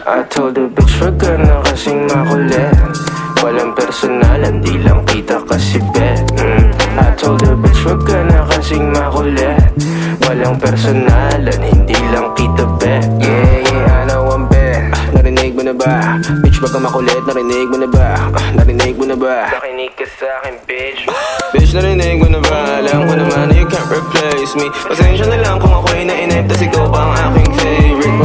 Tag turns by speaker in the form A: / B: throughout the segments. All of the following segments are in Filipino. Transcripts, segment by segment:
A: I told the bitch wag ka na kasing makulit. Walang personalan, di lang kita kasi bet. I told the bitch wag ka na kasing makulit. Walang personalan, hindi lang kita bet. Yeah, I know I'm bet. Narinig mo na ba? Bitch wag ka makulit, narinig mo na ba? Narinig mo na ba? Nakinig ka sa'kin bitch. Bitch narinig mo na ba? Alam ko naman na you can't replace me. Pasensya na lang kung ako'y nainip, tas ikaw pa ang aking favorite.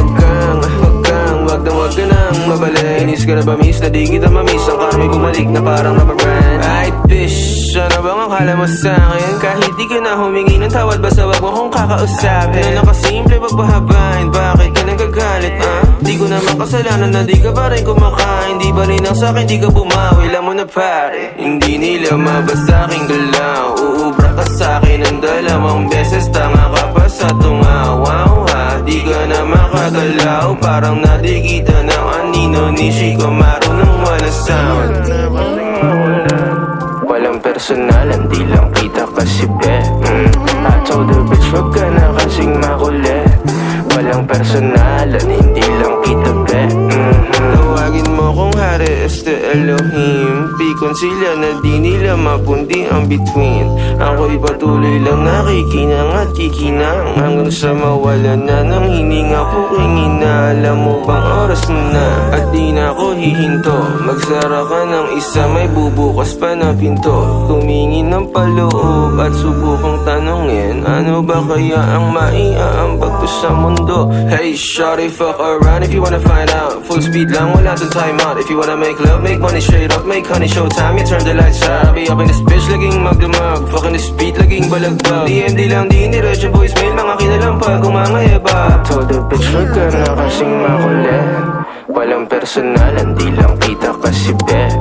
A: Wag ka nang mabalik. Inis ka na ba miss? Na di kita mamiss. Ang karma'y bumalik na parang rubber band. Ay bitch, ano bang akala mo sa'kin? Kahit di ka na humingi ng tawad, basta wag mo kong kakausapin. Na nakasimple pagbahabain, bakit ka nagagalit Di ko naman kasalanan na di ka pa rin kumakain. Di ba rin ang sa'kin, di ka bumawi. Alam mo na pare, hindi nila mabasa aking galaw. Uubra ka sa'kin ng 2 beses, tanga ka pa sa tungawaw. Di ka na makagalaw, parang nadigita ng anino ni Chico marunong wala sound. Walang personalan, di lang kita kasi bet. I told the bitch wag ka na kasing makulit. Walang personalan, hindi lang kita bet. Tawagin mo kung hari este Elohim. Pikon sila na di nila mapundi ang between. Ako'y patuloy lang nakikinang at kikinang hanggang sa mawala na ng hininga ko kingina. Alam mo bang oras mo na at di na ako hihinto. Magsara ka ng isa, may bubukas pa na pinto. Tumingin ng paloob at subukang tanongin, ano ba kaya ang maiaambag ko sa mundo? Hey shawty, fuck around if you wanna find out. Full speed lang, wala dun time out. If you wanna make love, make money straight up, make honey showtime. You turn the lights out, be up in this bitch, laging magdamag. Fucking this beat, laging balagbag. DMD lang, di niretso voicemail, mga kinalampag, umangayaba. I told the bitch wag ka na kasing makulit. Walang personalan, di lang kita kasi bet.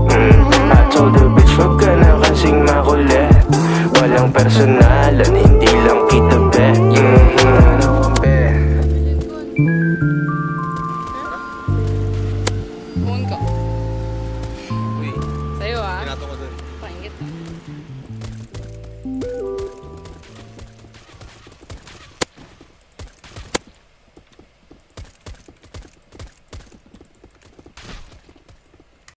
A: I told the bitch wag ka na kasing makulit. Walang personalan,